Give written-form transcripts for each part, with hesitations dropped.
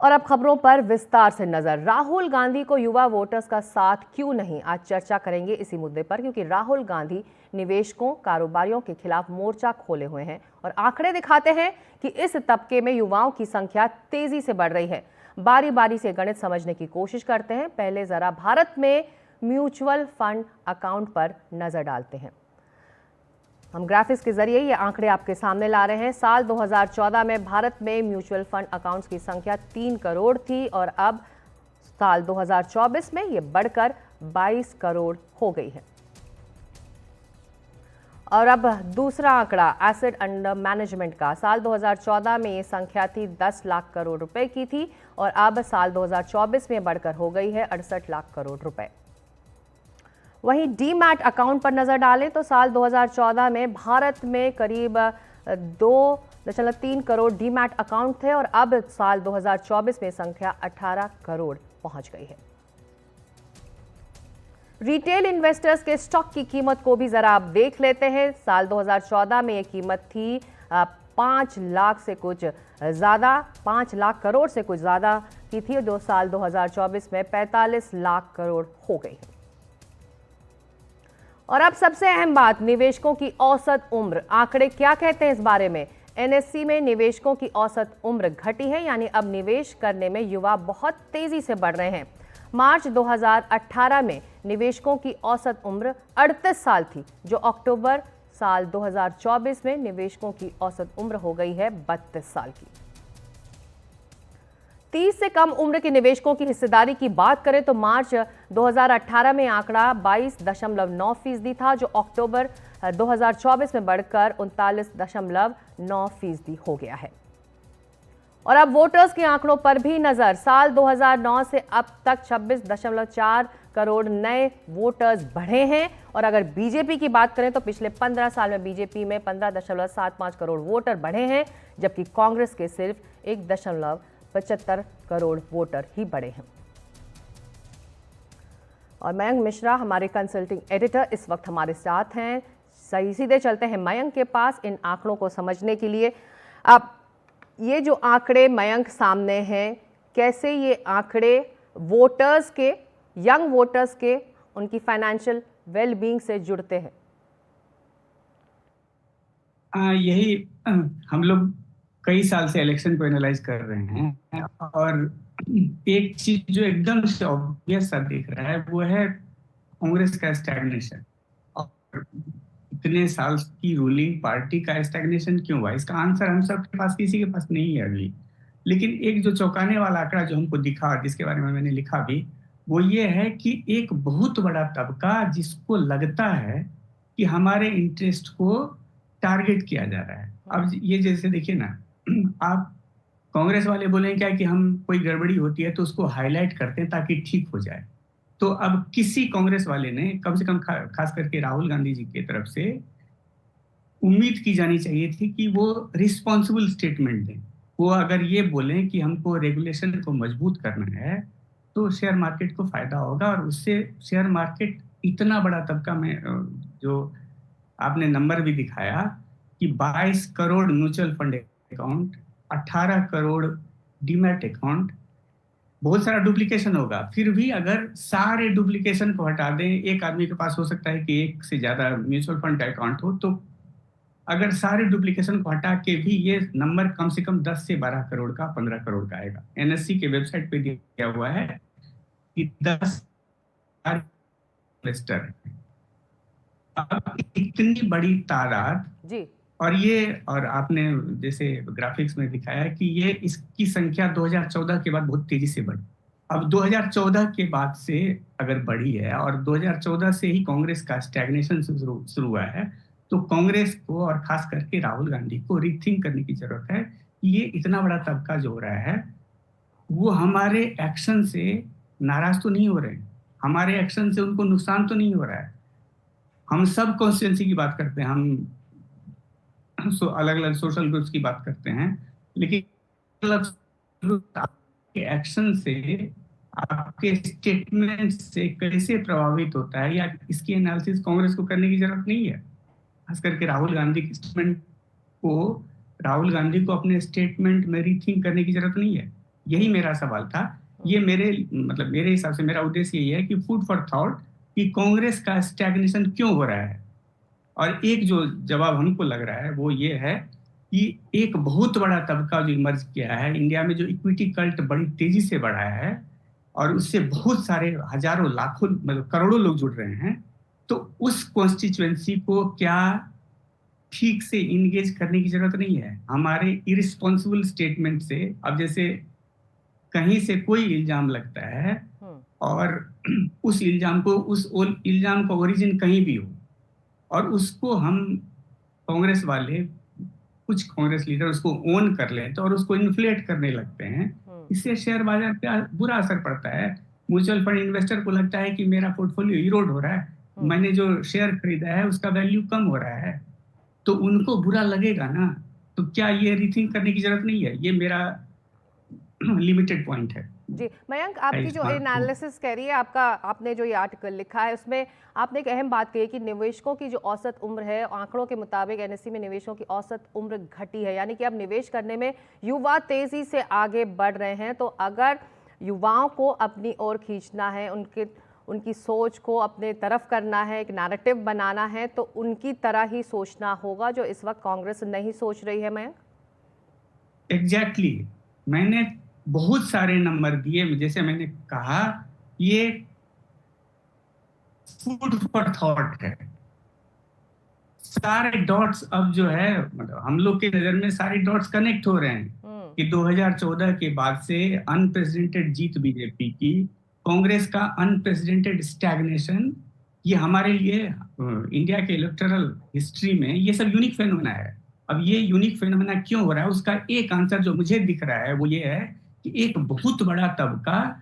और अब खबरों पर विस्तार से नजर। राहुल गांधी को युवा वोटर्स का साथ क्यों नहीं, आज चर्चा करेंगे इसी मुद्दे पर, क्योंकि राहुल गांधी निवेशकों कारोबारियों के खिलाफ मोर्चा खोले हुए हैं और आंकड़े दिखाते हैं कि इस तबके में युवाओं की संख्या तेजी से बढ़ रही है। बारी बारी से गणित समझने की कोशिश करते हैं। पहले जरा भारत में म्यूचुअल फंड अकाउंट पर नजर डालते हैं। हम ग्राफिक्स के जरिए ये आंकड़े आपके सामने ला रहे हैं। साल 2014 में भारत में म्यूचुअल फंड अकाउंट्स की संख्या 3 करोड़ थी और अब साल 2024 में ये बढ़कर 22 करोड़ हो गई है। और अब दूसरा आंकड़ा एसेट अंडर मैनेजमेंट का। साल 2014 में ये संख्या थी 10 लाख करोड़ रुपए की थी और अब साल 2024 में बढ़कर हो गई है 68 लाख करोड़ रुपए। वहीं डीमैट अकाउंट पर नजर डालें तो साल 2014 में भारत में करीब 2.3 करोड़ डीमैट अकाउंट थे और अब साल 2024 में संख्या 18 करोड़ पहुंच गई है। रिटेल इन्वेस्टर्स के स्टॉक की कीमत को भी जरा आप देख लेते हैं। साल 2014 में यह कीमत थी 5 लाख से कुछ ज्यादा, 5 लाख करोड़ से कुछ ज्यादा की थी, जो साल 2024 में 45 लाख करोड़ हो गई है। और अब सबसे अहम बात, निवेशकों की औसत उम्र। आंकड़े क्या कहते हैं इस बारे में? एनएससी में निवेशकों की औसत उम्र घटी है, यानी अब निवेश करने में युवा बहुत तेजी से बढ़ रहे हैं। मार्च 2018 में निवेशकों की औसत उम्र 38 साल थी, जो अक्टूबर साल 2024 में निवेशकों की औसत उम्र हो गई है 32 साल की। 30 से कम उम्र के निवेशकों की हिस्सेदारी की बात करें तो मार्च 2018 में आंकड़ा 22.9% था, जो अक्टूबर 2024 में बढ़कर 39.9% हो गया है। और अब वोटर्स के आंकड़ों पर भी नजर। साल 2009 से अब तक 26.4 करोड़ नए वोटर्स बढ़े हैं और अगर बीजेपी की बात करें तो पिछले 15 साल में बीजेपी में 15.75 करोड़ वोटर बढ़े हैं, जबकि कांग्रेस के सिर्फ 1.75 करोड़ वोटर ही बढ़े हैं। और मयंक मिश्रा हमारे कंसल्टिंग एडिटर इस वक्त हमारे साथ हैं। सीधे चलते हैं मयंक के पास इन आंकड़ों को समझने के लिए। अब ये जो आंकड़े मयंक सामने हैं, कैसे ये आंकड़े वोटर्स के, यंग वोटर्स के, उनकी फाइनेंशियल वेलबींग से जुड़ते हैं? यही हम लोग कई साल से इलेक्शन को एनालाइज कर रहे हैं और एक चीज जो एकदम से ऑब्वियस सा दिख रहा है वो है कांग्रेस का स्टैग्नेशन। और इतने साल की रूलिंग पार्टी का स्टैग्नेशन क्यों हुआ, इसका आंसर हम सब के पास, किसी के पास नहीं है अभी। लेकिन एक जो चौंकाने वाला आंकड़ा जो हमको दिखा, जिसके बारे में मैंने लिखा भी, वो ये है कि एक बहुत बड़ा तबका जिसको लगता है कि हमारे इंटरेस्ट को टारगेट किया जा रहा है। अब ये जैसे देखिए ना, आप कांग्रेस वाले बोले क्या कि हम कोई गड़बड़ी होती है तो उसको हाईलाइट करते हैं ताकि ठीक हो जाए। तो अब किसी कांग्रेस वाले ने, कम से कम खास करके राहुल गांधी जी की तरफ से उम्मीद की जानी चाहिए थी कि वो रिस्पॉन्सिबल स्टेटमेंट दें। वो अगर ये बोलें कि हमको रेगुलेशन को मजबूत करना है तो शेयर मार्केट को फायदा होगा और उससे शेयर मार्केट इतना बड़ा तबका में, जो आपने नंबर भी दिखाया कि 22 crore mutual fund account, 18 crore demat account, बहुत सारा डुप्लीकेशन होगा। फिर भी अगर सारे डुप्लीकेशन को हटा दें, एक आदमी के पास हो सकता है कि एक से ज्यादा म्यूचुअल फंड का अकाउंट हो, तो अगर सारे डुप्लीकेशन को हटा के भी ये नंबर कम से कम 10 से 12 करोड़ का, 15 करोड़ का आएगा। एनएससी के वेबसाइट पे दिया हुआ है कि 10 इन्वेस्टर। अब इतनी बड़ी तादाद जी, और आपने जैसे ग्राफिक्स में दिखाया है कि ये इसकी संख्या 2014 के बाद बहुत तेजी से बढ़ी। अब 2014 के बाद से अगर बढ़ी है और 2014 से ही कांग्रेस का स्टैग्नेशन शुरू हुआ है, तो कांग्रेस को और खास करके राहुल गांधी को रीथिंक करने की जरूरत है कि ये इतना बड़ा तबका जो हो रहा है वो हमारे एक्शन से नाराज तो नहीं हो रहे हैं, हमारे एक्शन से उनको नुकसान तो नहीं हो रहा है। हम सब कॉन्स्टिट्यूंसी की बात करते हैं, हम अलग अलग सोशल ग्रुप्स की बात करते हैं, लेकिन आपके एक्शन से, आपके स्टेटमेंट से कैसे प्रभावित होता है, या इसकी एनालिसिस कांग्रेस को करने की जरूरत नहीं है। खास करके राहुल गांधी के स्टेटमेंट को, राहुल गांधी को अपने स्टेटमेंट में रीथिंक करने की जरूरत नहीं है। यही मेरा सवाल था। ये मेरे हिसाब से मेरा उद्देश्य यही है कि फूड फॉर थॉट कि कांग्रेस का स्टैग्नेशन क्यों हो रहा है। और एक जो जवाब हमको लग रहा है वो ये है कि एक बहुत बड़ा तबका जो इमर्ज किया है इंडिया में, जो इक्विटी कल्ट बड़ी तेजी से बढ़ा है और उससे बहुत सारे हजारों लाखों मतलब करोड़ों लोग जुड़ रहे हैं, तो उस कॉन्स्टिट्यूएंसी को क्या ठीक से इंगेज करने की जरूरत नहीं है हमारे इरिस्पॉन्सिबल स्टेटमेंट से। अब जैसे कहीं से कोई इल्जाम लगता है और उस इल्जाम का ओरिजिन कहीं भी हो और उसको हम कांग्रेस वाले, कुछ कांग्रेस लीडर उसको ओन कर लेते हैं और उसको इन्फ्लेट करने लगते हैं। इससे शेयर बाजार पे बुरा असर पड़ता है। म्यूचुअल फंड इन्वेस्टर को लगता है कि मेरा पोर्टफोलियो इरोड हो रहा है, मैंने जो शेयर खरीदा है उसका वैल्यू कम हो रहा है, तो उनको बुरा लगेगा ना। तो क्या ये रीथिंक करने की जरूरत नहीं है? ये मेरा लिमिटेड पॉइंट है। जी मयंक, आपकी जो एनालिसिस कह रही है, आपने जो ये आर्टिकल लिखा है उसमें आपने एक अहम बात कही कि निवेशकों की जो औसत उम्र है, आंकड़ों के मुताबिक एनएससी में निवेशकों की औसत उम्र घटी है, यानी कि अब निवेश करने में युवा तेजी से आगे बढ़ रहे हैं। तो अगर युवाओं को अपनी ओर खींचना है, उनकी सोच को अपने तरफ करना है, एक नैरेटिव बनाना है, तो उनकी तरह ही सोचना होगा, जो इस वक्त कांग्रेस नहीं सोच रही है। मयंक, एग्जैक्टली मैंने बहुत सारे नंबर दिए, जैसे मैंने कहा ये फूड फॉर थॉट है। सारे डॉट्स अब जो है मतलब हम लोग के नजर में सारे डॉट्स कनेक्ट हो रहे हैं कि 2014 के बाद से अनप्रेसिडेंटेड जीत बीजेपी की, कांग्रेस का अनप्रेसिडेंटेड स्टैग्नेशन, ये हमारे लिए इंडिया के इलेक्टोरल हिस्ट्री में ये सब यूनिक फेनोमेना है। अब ये यूनिक फेनोमेना क्यों हो रहा है, उसका एक आंसर जो मुझे दिख रहा है वो ये है कि एक बहुत बड़ा तबका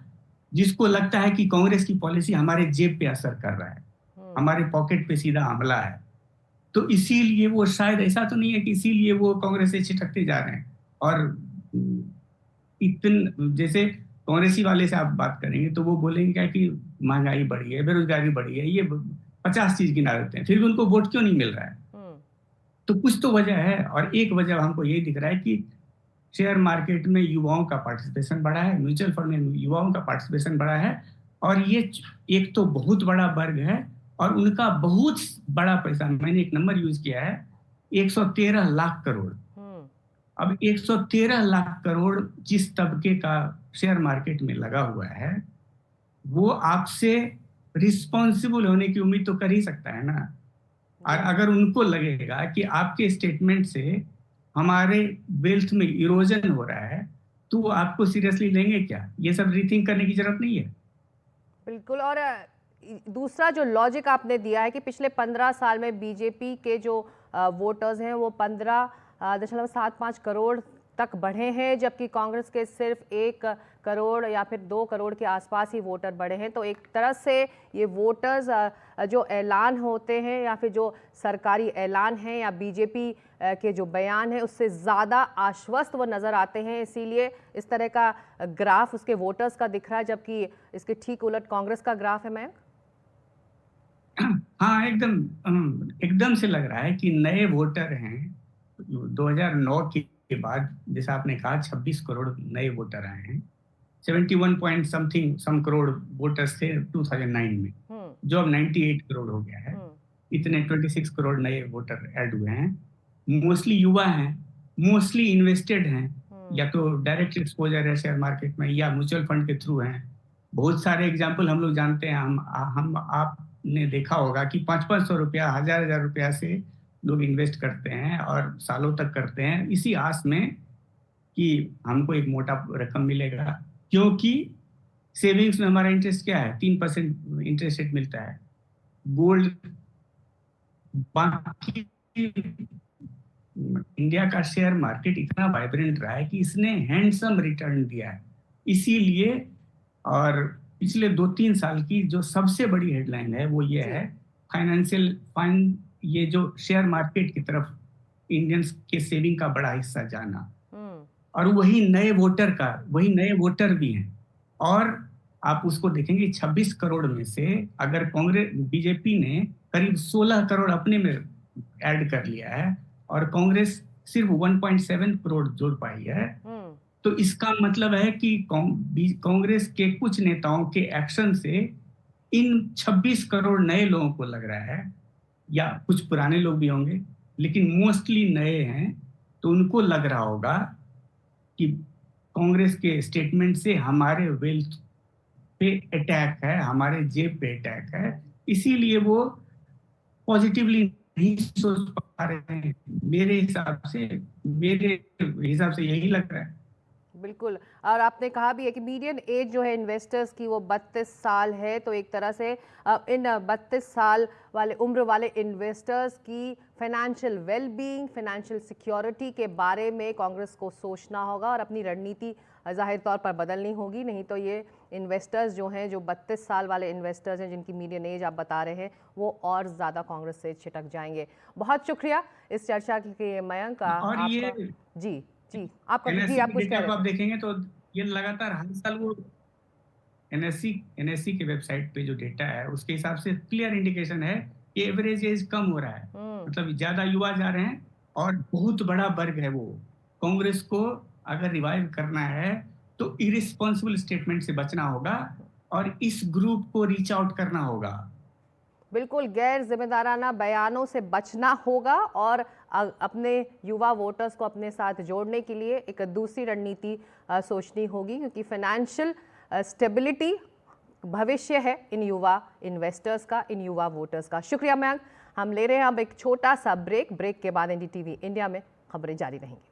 जिसको लगता है कि कांग्रेस की पॉलिसी हमारे जेब पे असर कर रहा है, हमारे पॉकेट पे सीधा हमला है, तो इसीलिए वो, शायद ऐसा तो नहीं है कि इसीलिए वो कांग्रेस से छिटकते जा रहे हैं। और जैसे कांग्रेसी वाले से आप बात करेंगे तो वो बोलेंगे क्या कि महंगाई बढ़ी है, बेरोजगारी बढ़ी है, ये 50 चीज गिना देते हैं, फिर भी उनको वोट क्यों नहीं मिल रहा है? तो कुछ तो वजह है। और एक वजह हमको यही दिख रहा है कि शेयर मार्केट में युवाओं का पार्टिसिपेशन बढ़ा है, म्यूचुअल फंड में युवाओं का पार्टिसिपेशन बढ़ा है, और ये एक तो बहुत बड़ा वर्ग है और उनका बहुत बड़ा पैसा, मैंने एक नंबर यूज किया है 113 लाख करोड़। अब 113 लाख करोड़ जिस तबके का शेयर मार्केट में लगा हुआ है, वो आपसे रिस्पॉन्सिबल होने की उम्मीद तो कर ही सकता है ना। और अगर उनको लगेगा कि आपके स्टेटमेंट से हमारे वेल्थ में इरोजन हो रहा है, तो वो आपको सीरियसली लेंगे क्या? ये सब रीथिंक करने की जरूरत नहीं है। बिल्कुल। और दूसरा जो लॉजिक आपने दिया है कि पिछले 15 साल में बीजेपी के जो वोटर्स हैं वो 15.75 करोड़ तक बढ़े हैं, जबकि कांग्रेस के सिर्फ 1 करोड़ या फिर 2 करोड़ के आसपास ही वोटर बढ़े हैं। तो एक तरह से ये वोटर्स जो ऐलान होते हैं या फिर जो सरकारी ऐलान है या बीजेपी के जो बयान है उससे ज़्यादा आश्वस्त वो नज़र आते हैं, इसीलिए इस तरह का ग्राफ उसके वोटर्स का दिख रहा है, जबकि इसके ठीक उलट कांग्रेस का ग्राफ है। मयंक, हाँ, एकदम से लग रहा है कि नए वोटर हैं 2009 के बाद, जैसा आपने कहा 26 करोड़ नए वोटर आए हैं, 71 point something some crore voters थे 2009 में, जो अब 98 करोड़ हो गया है। इतने 26 करोड़ नए वोटर ऐड हुए हैं, मोस्टली युवा हैं, मोस्टली इन्वेस्टेड हैं, या तो डायरेक्ट एक्सपोजर है शेयर मार्केट में या म्यूचुअल फंड के थ्रू हैं। बहुत सारे एग्जाम्पल हम लोग जानते हैं, हम आपने देखा होगा कि 500-500 रुपया, 1000-1000 रुपया से लोग इन्वेस्ट करते हैं और सालों तक करते हैं इसी आस में कि हमको एक मोटा रकम मिलेगा, क्योंकि सेविंग्स में हमारा इंटरेस्ट क्या है, 3% इंटरेस्ट रेट मिलता है। गोल्ड, बाकी इंडिया का शेयर मार्केट इतना वाइब्रेंट रहा है कि इसने हैंडसम रिटर्न दिया है। इसीलिए, और पिछले 2-3 साल की जो सबसे बड़ी हेडलाइन है वो ये है, फाइनेंशियल फंड, ये जो शेयर मार्केट की तरफ इंडियंस के सेविंग का बड़ा हिस्सा जाना, और वही नए वोटर भी हैं। और आप उसको देखेंगे 26 करोड़ में से अगर कांग्रेस बीजेपी ने करीब 16 करोड़ अपने में ऐड कर लिया है और कांग्रेस सिर्फ 1.7 करोड़ जोड़ पाई है, तो इसका मतलब है कि कांग्रेस के कुछ नेताओं के एक्शन से इन 26 करोड़ नए लोगों को लग रहा है, या कुछ पुराने लोग भी होंगे लेकिन मोस्टली नए हैं, तो उनको लग रहा होगा कि कांग्रेस के स्टेटमेंट से हमारे वेल्थ पे अटैक है, हमारे जेब पे अटैक है, इसीलिए वो पॉजिटिवली नहीं सोच पा रहे हैं। मेरे हिसाब से यही लग रहा है। बिल्कुल। और आपने कहा भी है कि मीडियन एज जो है इन्वेस्टर्स की वो 32 साल है, तो एक तरह से इन 32 साल वाले उम्र वाले इन्वेस्टर्स की फाइनेंशियल वेलबींग, फाइनेंशियल सिक्योरिटी के बारे में कांग्रेस को सोचना होगा और अपनी रणनीति जाहिर तौर पर बदलनी होगी। नहीं तो ये इन्वेस्टर्स जो हैं, जो 32 साल वाले इन्वेस्टर्स हैं जिनकी मीडियन एज आप बता रहे हैं, वो और ज़्यादा कांग्रेस से छिटक जाएंगे। बहुत शुक्रिया इस चर्चा के लिए मयंक। और आपका ये जी जी आपका जी एनएससी आप की कुछ कह डेटा रहे को आप थे। देखेंगे तो ये लगातार हर साल वो एनएससी के वेबसाइट पे जो डेटा है उसके हिसाब से क्लियर इंडिकेशन है कि एवरेज एज कम हो रहा है, मतलब ज्यादा युवा जा रहे हैं, और बहुत बड़ा वर्ग है वो। कांग्रेस को अगर रिवाइव करना है तो इरिस्पॉन्सिबल स्टेटमेंट से बचना होगा और इस ग्रुप को रीच आउट करना होगा। बिल्कुल गैर जिम्मेदाराना बयानों से बचना होगा और अपने युवा वोटर्स को अपने साथ जोड़ने के लिए एक दूसरी रणनीति सोचनी होगी, क्योंकि फाइनेंशियल स्टेबिलिटी भविष्य है इन युवा इन्वेस्टर्स का, इन युवा वोटर्स का। शुक्रिया मयंक। हम ले रहे हैं अब एक छोटा सा ब्रेक के बाद एनडीटीवी इंडिया में खबरें जारी रहेंगी।